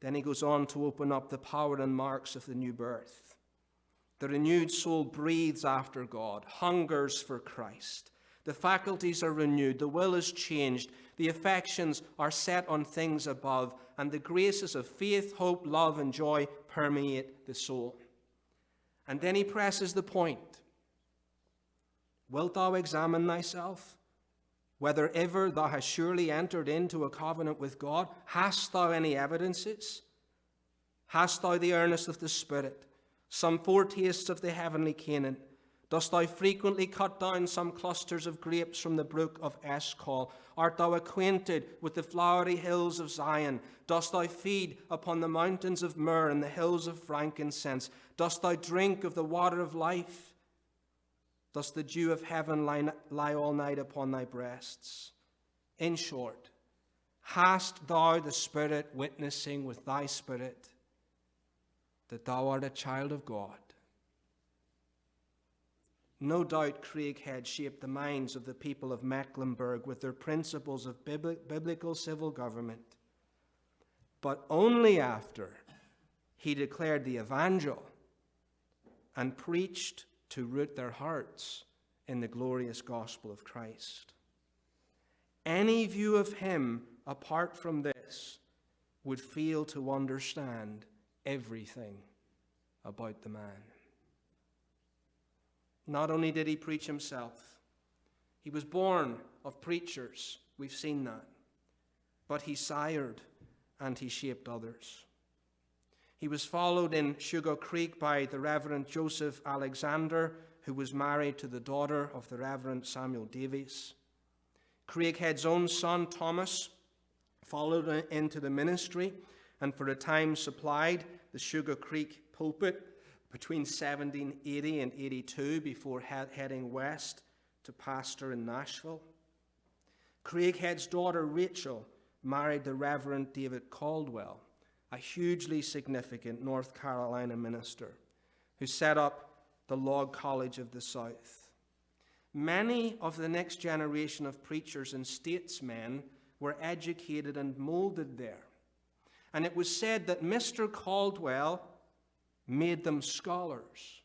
Then he goes on to open up the power and marks of the new birth. The renewed soul breathes after God, hungers for Christ. The faculties are renewed, the will is changed, the affections are set on things above, and the graces of faith, hope, love, and joy permeate the soul. And then he presses the point. Wilt thou examine thyself, whether ever thou hast surely entered into a covenant with God? Hast thou any evidences? Hast thou the earnest of the Spirit, some foretastes of the heavenly Canaan? Dost thou frequently cut down some clusters of grapes from the brook of Eshcol? Art thou acquainted with the flowery hills of Zion? Dost thou feed upon the mountains of myrrh and the hills of frankincense? Dost thou drink of the water of life? Does the dew of heaven lie all night upon thy breasts? In short, hast thou the Spirit witnessing with thy spirit that thou art a child of God? No doubt Craighead shaped the minds of the people of Mecklenburg with their principles of biblical civil government, but only after he declared the evangel and preached to root their hearts in the glorious gospel of Christ. Any view of him apart from this would fail to understand everything about the man. Not only did he preach himself, he was born of preachers, we've seen that, but he sired and he shaped others. He was followed in Sugar Creek by the Reverend Joseph Alexander, who was married to the daughter of the Reverend Samuel Davies. Craighead's own son, Thomas, followed into the ministry and for a time supplied the Sugar Creek pulpit between 1780 and 82 before heading west to pastor in Nashville. Craighead's daughter, Rachel, married the Reverend David Caldwell, a hugely significant North Carolina minister who set up the Log College of the South. Many of the next generation of preachers and statesmen were educated and molded there. And it was said that Mr. Caldwell made them scholars,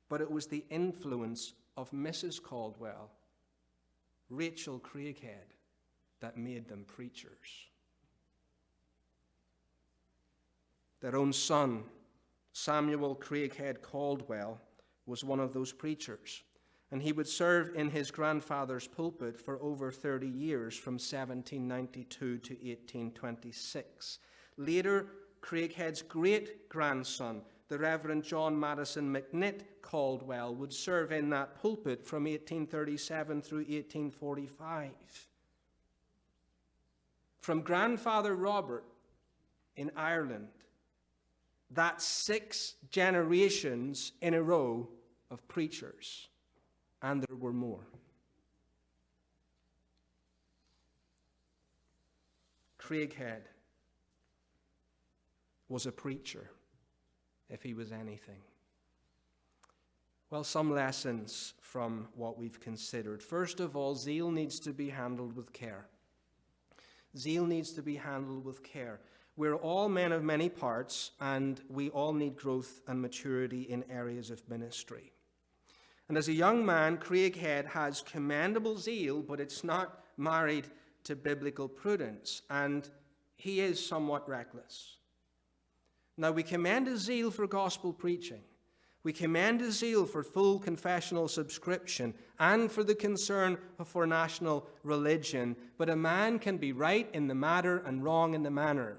but it was the influence of Mrs. Caldwell, Rachel Craighead, that made them preachers. Their own son, Samuel Craighead Caldwell, was one of those preachers, and he would serve in his grandfather's pulpit for over 30 years, from 1792 to 1826. Later, Craighead's great-grandson, the Reverend John Madison McNitt Caldwell, would serve in that pulpit from 1837 through 1845. From Grandfather Robert in Ireland, that's 6 generations in a row of preachers, and there were more. Craighead was a preacher, if he was anything. Well, some lessons from what we've considered. First of all, zeal needs to be handled with care. Zeal needs to be handled with care. We're all men of many parts, and we all need growth and maturity in areas of ministry. And as a young man, Craighead has commendable zeal, but it's not married to biblical prudence, and he is somewhat reckless. Now, we commend his zeal for gospel preaching, We commend his zeal for full confessional subscription and for the concern for national religion, but a man can be right in the matter and wrong in the manner.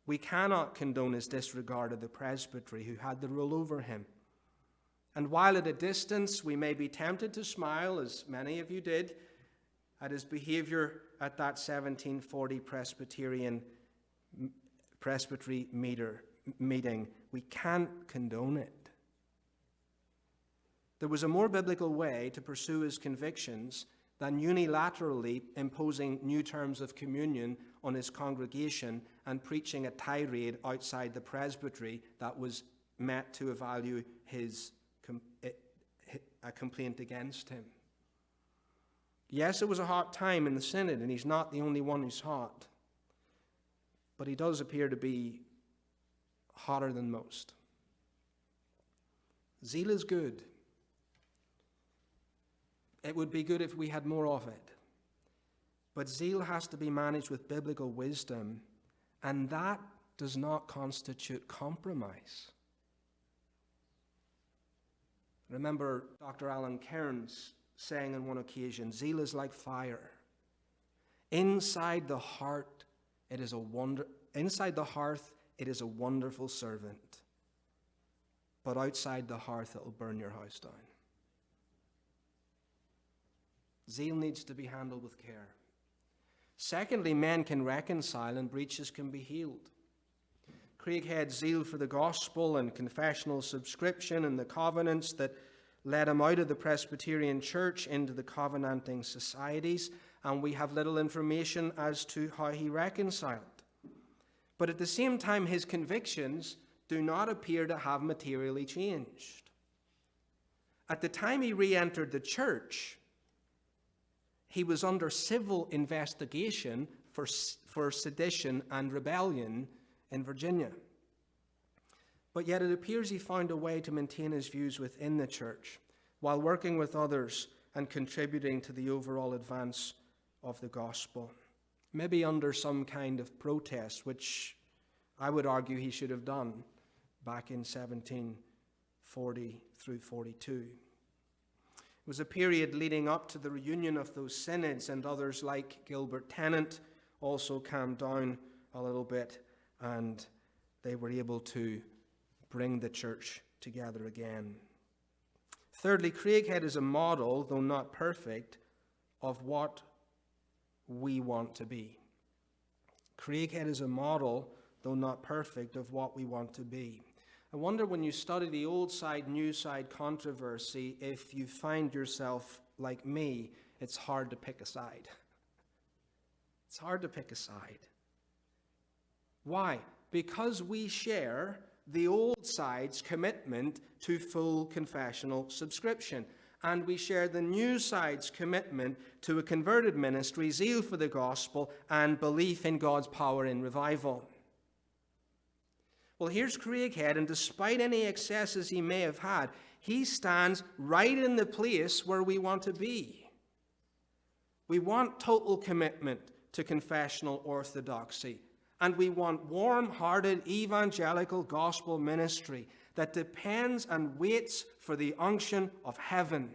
We cannot condone his disregard of the presbytery who had the rule over him. And while at a distance we may be tempted to smile, as many of you did, at his behavior at that 1740 Presbytery meeting, we can't condone it. There was a more biblical way to pursue his convictions than unilaterally imposing new terms of communion on his congregation and preaching a tirade outside the presbytery that was meant to evaluate a complaint against him. Yes, it was a hot time in the synod, and he's not the only one who's hot. But he does appear to be hotter than most. Zeal is good. It would be good if we had more of it. But zeal has to be managed with biblical wisdom, and that does not constitute compromise. Remember Dr. Alan Cairns saying on one occasion, zeal is like fire. Inside the hearth, it is a wonderful servant. But outside the hearth, it will burn your house down. Zeal needs to be handled with care. Secondly, men can reconcile and breaches can be healed. Craighead's zeal for the gospel and confessional subscription and the covenants that led him out of the Presbyterian church into the covenanting societies, and we have little information as to how he reconciled. But at the same time, his convictions do not appear to have materially changed. At the time he re-entered the church, he was under civil investigation for sedition and rebellion in Virginia. But yet it appears he found a way to maintain his views within the church while working with others and contributing to the overall advance of the gospel. Maybe under some kind of protest, which I would argue he should have done back in 1740 through 42. It was a period leading up to the reunion of those synods, and others like Gilbert Tennant also calmed down a little bit, and they were able to bring the church together again. Thirdly, Craighead is a model, though not perfect, of what we want to be. Craighead is a model, though not perfect, of what we want to be. I wonder when you study the old side, new side controversy, if you find yourself like me, it's hard to pick a side. It's hard to pick a side. Why? Because we share the old side's commitment to full confessional subscription, and we share the new side's commitment to a converted ministry, zeal for the gospel, and belief in God's power in revival. Well, here's Craighead, and despite any excesses he may have had, he stands right in the place where we want to be. We want total commitment to confessional orthodoxy, and we want warm-hearted evangelical gospel ministry that depends and waits for the unction of heaven.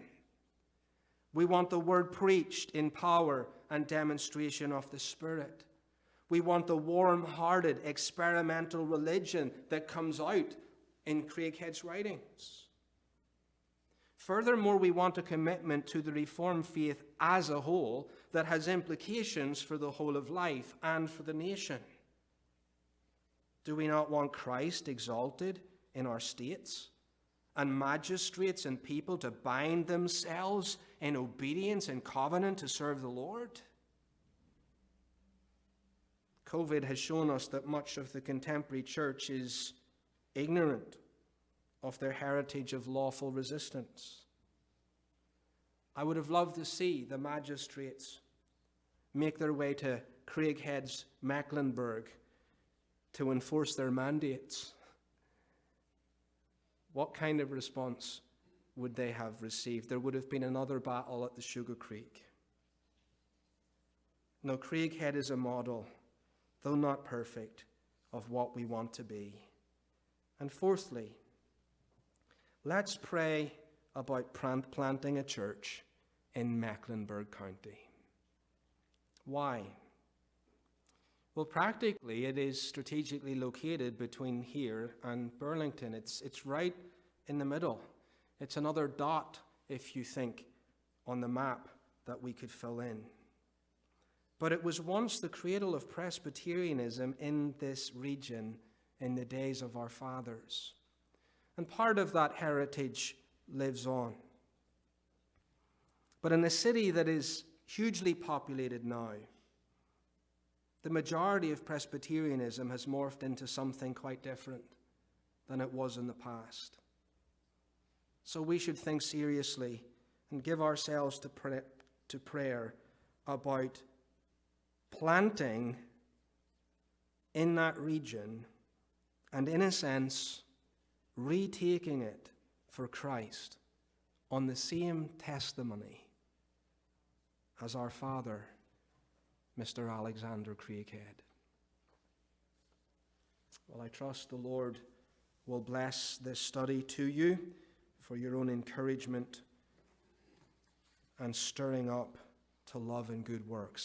We want the word preached in power and demonstration of the Spirit. We want the warm-hearted experimental religion that comes out in Craighead's writings. Furthermore, we want a commitment to the Reformed faith as a whole that has implications for the whole of life and for the nation. Do we not want Christ exalted in our states, and magistrates and people to bind themselves in obedience and covenant to serve the Lord? COVID has shown us that much of the contemporary church is ignorant of their heritage of lawful resistance. I would have loved to see the magistrates make their way to Craighead's Mecklenburg to enforce their mandates. What kind of response would they have received? There would have been another battle at the Sugar Creek. No, Craighead is a model, though not perfect, of what we want to be. And fourthly, let's pray about planting a church in Mecklenburg County. Why? Well, practically, it is strategically located between here and Burlington. It's right in the middle. It's another dot, if you think, on the map that we could fill in. But it was once the cradle of Presbyterianism in this region in the days of our fathers. And part of that heritage lives on. But in a city that is hugely populated now, the majority of Presbyterianism has morphed into something quite different than it was in the past. So we should think seriously and give ourselves to prayer about planting in that region and, in a sense, retaking it for Christ on the same testimony as our father, Mr. Alexander Craighead. Well, I trust the Lord will bless this study to you for your own encouragement and stirring up to love and good works.